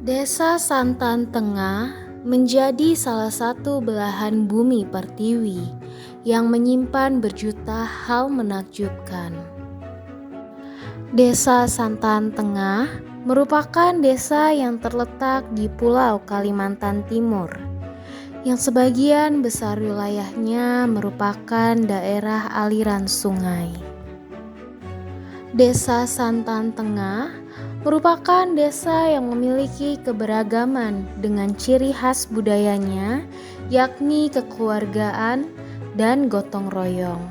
Desa Santan Tengah menjadi salah satu belahan bumi pertiwi yang menyimpan berjuta hal menakjubkan. Desa Santan Tengah merupakan desa yang terletak di Pulau Kalimantan Timur, yang sebagian besar wilayahnya merupakan daerah aliran sungai. Desa Santan Tengah merupakan desa yang memiliki keberagaman dengan ciri khas budayanya, yakni kekeluargaan dan gotong royong.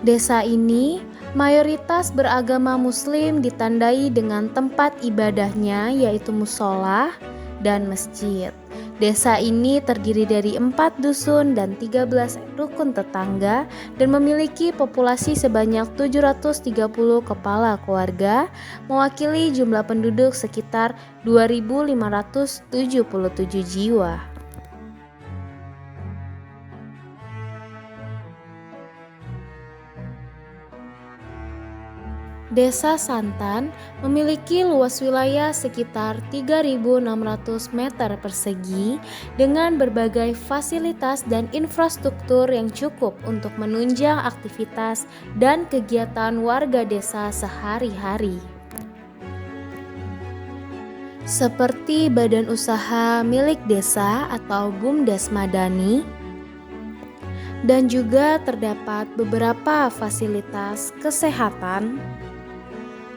Desa ini mayoritas beragama Muslim, ditandai dengan tempat ibadahnya yaitu musola dan masjid. Desa ini terdiri dari 4 dusun dan 13 rukun tetangga dan memiliki populasi sebanyak 730 kepala keluarga, mewakili jumlah penduduk sekitar 2.577 jiwa. Desa Santan memiliki luas wilayah sekitar 3.600 meter persegi dengan berbagai fasilitas dan infrastruktur yang cukup untuk menunjang aktivitas dan kegiatan warga desa sehari-hari. Seperti badan usaha milik desa atau BUMDes Madani, dan juga terdapat beberapa fasilitas kesehatan,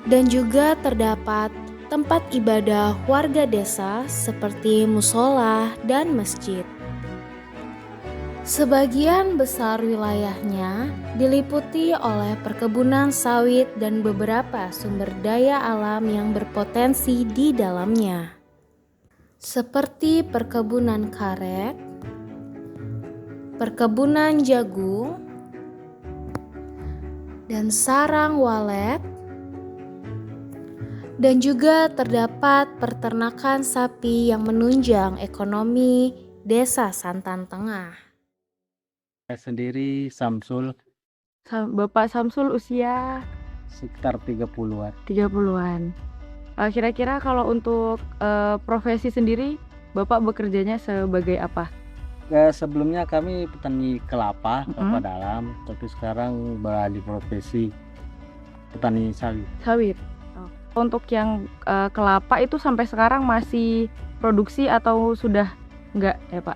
dan juga terdapat tempat ibadah warga desa seperti musola dan masjid. Sebagian besar wilayahnya diliputi oleh perkebunan sawit dan beberapa sumber daya alam yang berpotensi di dalamnya, seperti perkebunan karet, perkebunan jagung, dan sarang walet, dan juga terdapat peternakan sapi yang menunjang ekonomi Desa Santan Tengah. Saya sendiri Samsul Bapak Samsul usia sekitar 30-an. 30-an. Kira-kira kalau untuk profesi sendiri, Bapak bekerjanya sebagai apa? Sebelumnya kami petani kelapa dalam, tapi sekarang beralih profesi petani sawit. Sawit. Untuk yang kelapa itu sampai sekarang masih produksi atau sudah enggak ya Pak?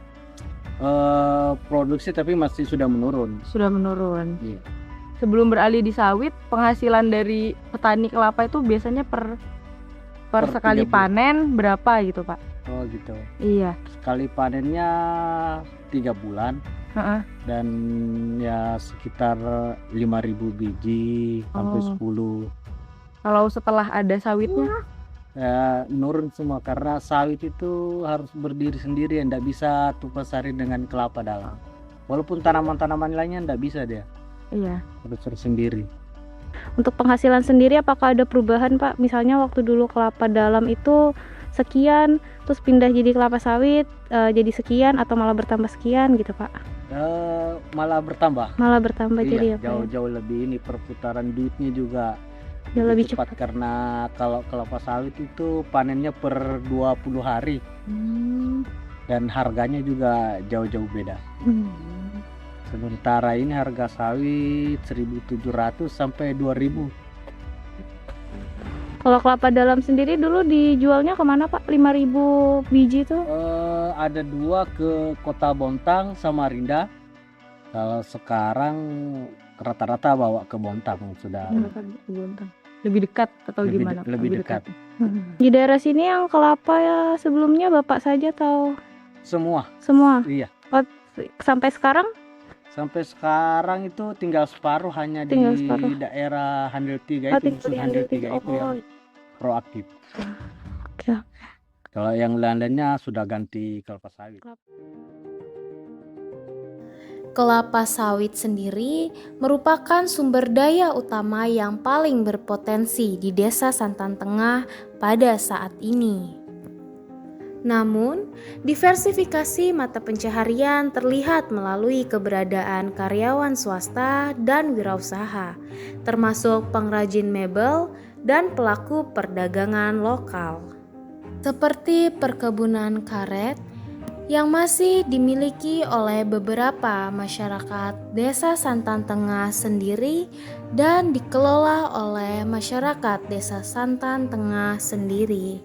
Produksi tapi masih sudah menurun. Sudah menurun. Iya. Sebelum beralih di sawit, penghasilan dari petani kelapa itu biasanya per sekali panen berapa gitu Pak? Oh gitu. Iya. Sekali panennya 3 bulan. Dan ya sekitar 5.000 biji sampai 10. Kalau setelah ada sawitnya? Ya nurun semua karena sawit itu harus berdiri sendiri, tidak bisa tumpang sari dengan kelapa dalam. Walaupun tanaman-tanaman lainnya tidak bisa dia. Iya. Harus sendiri. Untuk penghasilan sendiri apakah ada perubahan Pak? Misalnya waktu dulu kelapa dalam itu sekian, terus pindah jadi kelapa sawit jadi sekian atau malah bertambah sekian gitu Pak? Malah bertambah. Malah bertambah. Iya, jadi ya Pak? Jauh-jauh lebih ini perputaran duitnya juga. Lebih cepat karena kalau kelapa sawit itu panennya per 20 hari. Dan harganya juga jauh-jauh beda. Sementara ini harga sawit 1.700 sampai 2.000. Kalau kelapa dalam sendiri dulu dijualnya kemana Pak? 5.000 biji itu? Ada 2 ke Kota Bontang sama Rinda. Kalau sekarang rata-rata bawa ke Bontang sudah. Lebih dekat atau gimana? Lebih dekat. Di daerah sini yang kelapa ya sebelumnya Bapak saja atau? Semua. Iya. Oh, sampai sekarang? Sampai sekarang itu tinggal separuh hanya di daerah Handil 3 itu, dusun Handil 3 itu yang proaktif. Oke. Kalau yang lainnya sudah ganti kelapa sawit. Kelapa sawit sendiri merupakan sumber daya utama yang paling berpotensi di Desa Santan Tengah pada saat ini. Namun, diversifikasi mata pencaharian terlihat melalui keberadaan karyawan swasta dan wirausaha, termasuk pengrajin mebel dan pelaku perdagangan lokal. Seperti perkebunan karet yang masih dimiliki oleh beberapa masyarakat Desa Santan Tengah sendiri dan dikelola oleh masyarakat Desa Santan Tengah sendiri.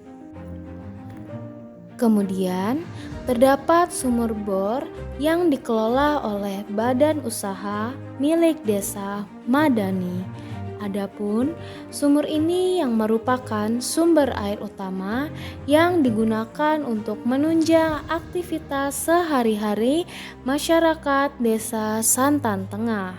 Kemudian, terdapat sumur bor yang dikelola oleh badan usaha milik Desa Madani. Adapun sumur ini yang merupakan sumber air utama yang digunakan untuk menunjang aktivitas sehari-hari masyarakat Desa Santan Tengah.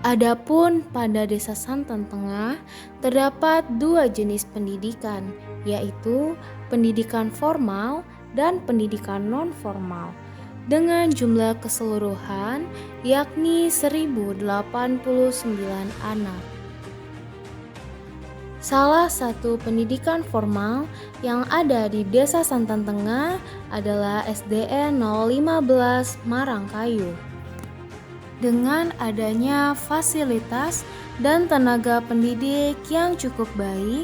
Adapun pada Desa Santan Tengah terdapat dua jenis pendidikan, yaitu pendidikan formal dan pendidikan non-formal dengan jumlah keseluruhan yakni 1089 anak. Salah satu pendidikan formal yang ada di Desa Santan Tengah adalah SDN 015 Marangkayu. Dengan adanya fasilitas dan tenaga pendidik yang cukup baik,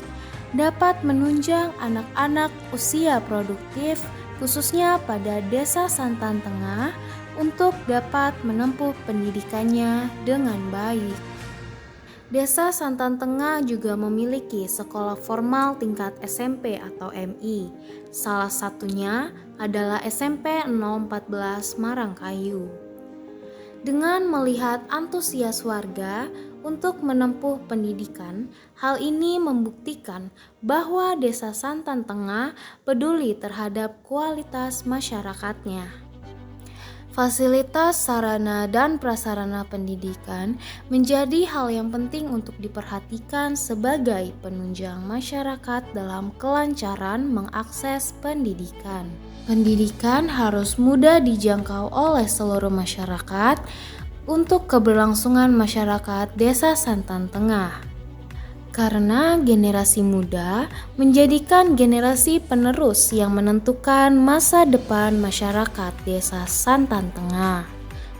dapat menunjang anak-anak usia produktif khususnya pada Desa Santan Tengah untuk dapat menempuh pendidikannya dengan baik. Desa Santan Tengah juga memiliki sekolah formal tingkat SMP atau MI. Salah satunya adalah SMP 014 Marangkayu. Dengan melihat antusias warga untuk menempuh pendidikan, hal ini membuktikan bahwa Desa Santan Tengah peduli terhadap kualitas masyarakatnya. Fasilitas sarana dan prasarana pendidikan menjadi hal yang penting untuk diperhatikan sebagai penunjang masyarakat dalam kelancaran mengakses pendidikan. Pendidikan harus mudah dijangkau oleh seluruh masyarakat untuk keberlangsungan masyarakat Desa Santan Tengah. Karena generasi muda menjadikan generasi penerus yang menentukan masa depan masyarakat Desa Santan Tengah.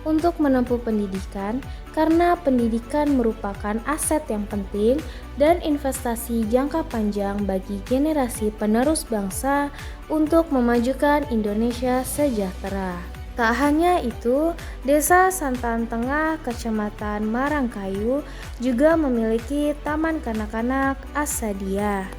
Untuk menempuh pendidikan, karena pendidikan merupakan aset yang penting dan investasi jangka panjang bagi generasi penerus bangsa untuk memajukan Indonesia sejahtera. Tak hanya itu, Desa Santan Tengah, Kecamatan Marangkayu juga memiliki Taman Kanak-kanak As-Sadia.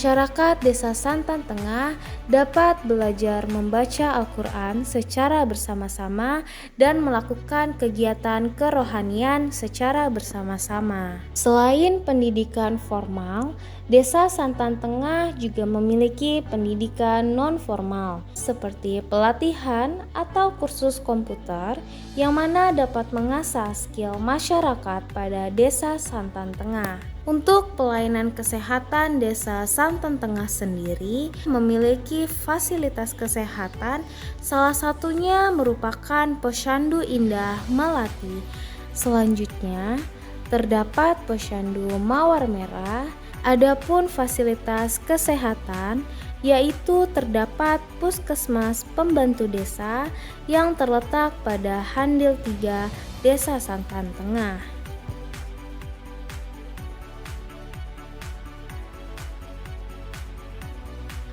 Masyarakat Desa Santan Tengah dapat belajar membaca Al-Quran secara bersama-sama dan melakukan kegiatan kerohanian secara bersama-sama. Selain pendidikan formal, Desa Santan Tengah juga memiliki pendidikan non-formal seperti pelatihan atau kursus komputer yang mana dapat mengasah skill masyarakat pada Desa Santan Tengah. Untuk pelayanan kesehatan Desa Santan Tengah sendiri memiliki fasilitas kesehatan, salah satunya merupakan Posyandu Indah Melati. Selanjutnya, terdapat Posyandu Mawar Merah. Adapun fasilitas kesehatan yaitu terdapat Puskesmas Pembantu Desa yang terletak pada Handil 3 Desa Santan Tengah.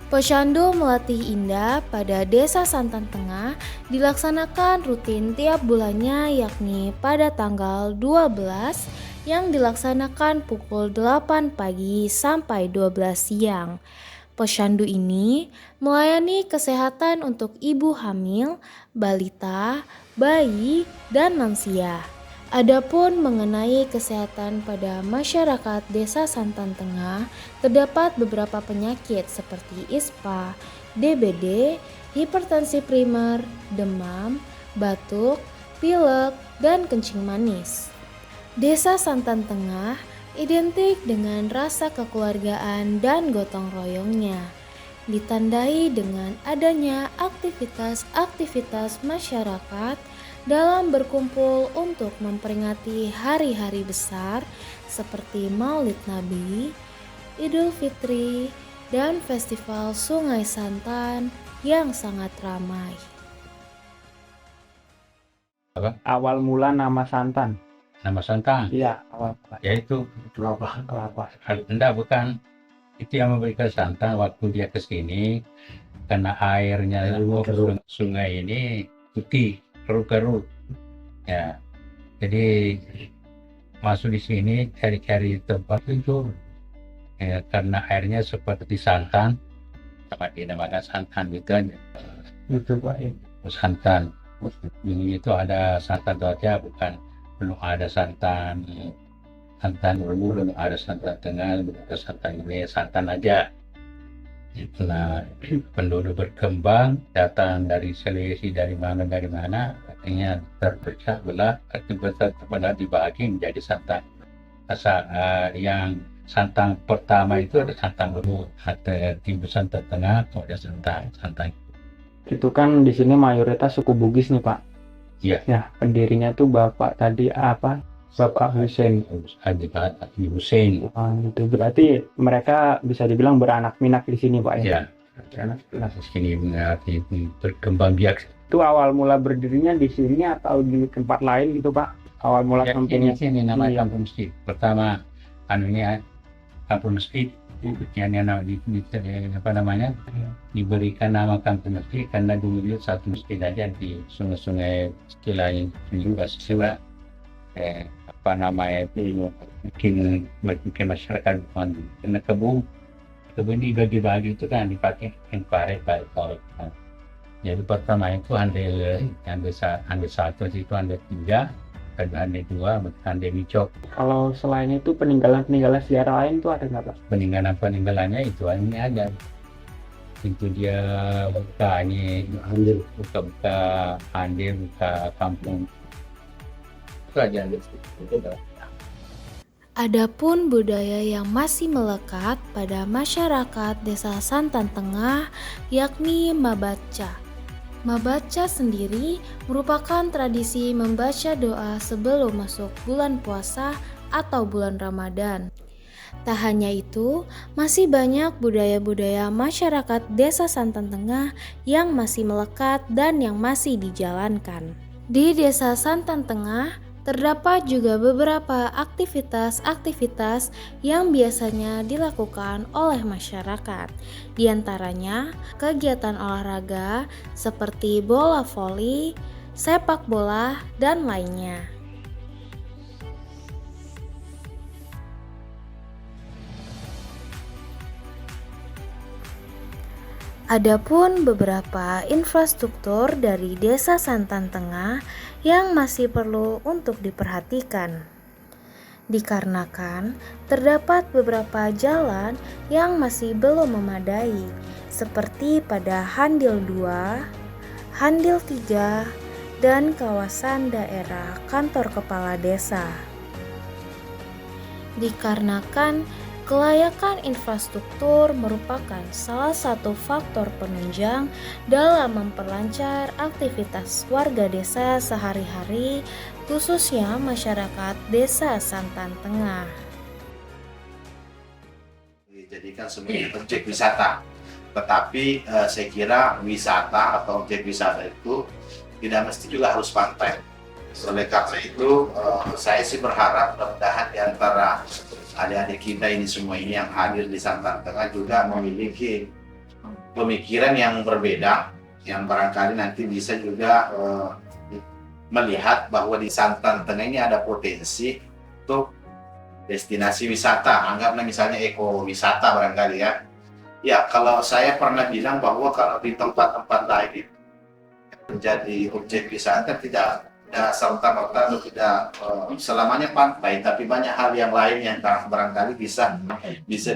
Posyandu Melatih Indah pada Desa Santan Tengah dilaksanakan rutin tiap bulannya yakni pada tanggal 12 yang dilaksanakan pukul 8 pagi sampai 12 siang. Posyandu ini melayani kesehatan untuk ibu hamil, balita, bayi, dan lansia. Adapun mengenai kesehatan pada masyarakat Desa Santan Tengah, terdapat beberapa penyakit seperti ISPA, DBD, hipertensi primer, demam, batuk, pilek, dan kencing manis. Desa Santan Tengah identik dengan rasa kekeluargaan dan gotong royongnya, ditandai dengan adanya aktivitas-aktivitas masyarakat dalam berkumpul untuk memperingati hari-hari besar seperti Maulid Nabi, Idul Fitri, dan Festival Sungai Santan yang sangat ramai. Awal mula nama santan. Nama santan, Iya, awal mula. yaitu Kelapa. enggak, bukan. Itu yang memberikan santan waktu dia ke sini, karena airnya sungai ini putih, keruh-keruh. Ya, jadi masuk di sini cari-cari tempat itu, ya, karena airnya seperti santan, sama dinamakan santan gitu aja. Itu Pak. Ya. Santan. Ini itu ada santan saja, belum ada santan dulu, belum ada santan tengah, belum ada santan ini, santan aja. Nah, penduduk berkembang, datang dari Sulawesi, dari mana, akhirnya terpecah belah, kemudian dibagi menjadi santan. Yang santan pertama itu ada santan dulu, ada timbul santan tengah, kemudian santan. Itu kan di sini mayoritas suku Bugis nih Pak. Iya. Ya, pendirinya tuh Bapak tadi apa? Bapak Hussein. Haji Hussein. Itu berarti mereka bisa dibilang beranak pinak di sini Pak ya. Ya. Di sini berkembang biak. Itu awal mula berdirinya di sini atau di tempat lain gitu Pak? Awal mula Ya, kampungnya. ini namanya Iya. kampung masjid. Pertama, kampung masjid. Diberikan nama kampung masjid karena dulu dia satu masjid aja di sungai-sungai istilahnya juga sila bikin masyarakat karena kebun ini bagi-bagi itu kan dipakai parit. Jadi pertama itu handel satu, itu handel 3, handel 2, handel micok. Kalau selain itu peninggalan sejarah lain tuh ada nggak Pak? Peninggalannya itu ini ada. Itu dia buka handel, buka kampung. Itu aja. Adapun budaya yang masih melekat pada masyarakat Desa Santan Tengah yakni mabaca. Mabaca sendiri merupakan tradisi membaca doa sebelum masuk bulan puasa atau bulan Ramadan. Tak hanya itu, masih banyak budaya-budaya masyarakat Desa Santan Tengah yang masih melekat dan yang masih dijalankan. Di Desa Santan Tengah, terdapat juga beberapa aktivitas-aktivitas yang biasanya dilakukan oleh masyarakat. Di antaranya, kegiatan olahraga seperti bola voli, sepak bola, dan lainnya. Adapun beberapa infrastruktur dari Desa Santan Tengah yang masih perlu untuk diperhatikan. Dikarenakan terdapat beberapa jalan yang masih belum memadai, seperti pada Handil 2, Handil 3, dan kawasan daerah kantor kepala desa. Dikarenakan kelayakan infrastruktur merupakan salah satu faktor penunjang dalam memperlancar aktivitas warga desa sehari-hari, khususnya masyarakat Desa Santan Tengah. Dijadikan sebagai objek wisata, tetapi saya kira wisata atau objek wisata itu tidak mesti juga harus pantai. Oleh karena itu, saya sih berharap mudah-mudahan di antara adik-adik kita ini semua ini yang hadir di Santan Tengah juga memiliki pemikiran yang berbeda, yang barangkali nanti bisa juga melihat bahwa di Santan Tengah ini ada potensi untuk destinasi wisata. Anggaplah misalnya ekowisata barangkali ya. Ya, kalau saya pernah bilang bahwa kalau di tempat-tempat lain menjadi objek wisata tidak serta-merta atau tidak selamanya pantai, tapi banyak hal yang lain yang barangkali bisa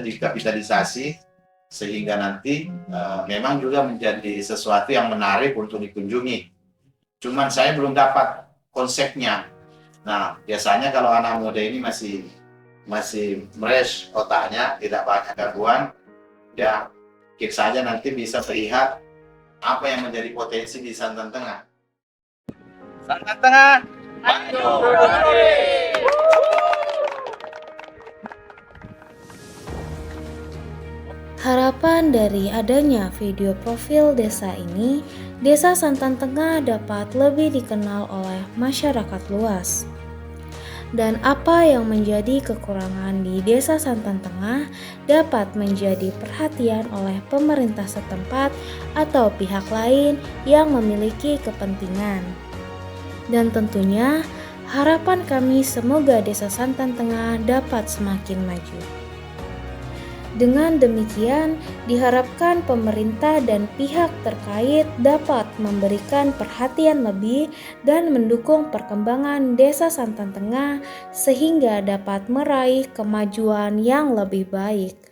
dikapitalisasi sehingga nanti memang juga menjadi sesuatu yang menarik untuk dikunjungi. Cuman saya belum dapat konsepnya. Nah, biasanya kalau anak muda ini masih fresh otaknya, tidak banyak gangguan, ya klik saja nanti bisa terlihat apa yang menjadi potensi di Santan Tengah. Santan Tengah, maju! Harapan dari adanya video profil desa ini Desa Santan Tengah dapat lebih dikenal oleh masyarakat luas. Dan apa yang menjadi kekurangan di Desa Santan Tengah dapat menjadi perhatian oleh pemerintah setempat atau pihak lain yang memiliki kepentingan. Dan tentunya harapan kami semoga Desa Santan Tengah dapat semakin maju. Dengan demikian, diharapkan pemerintah dan pihak terkait dapat memberikan perhatian lebih dan mendukung perkembangan Desa Santan Tengah sehingga dapat meraih kemajuan yang lebih baik.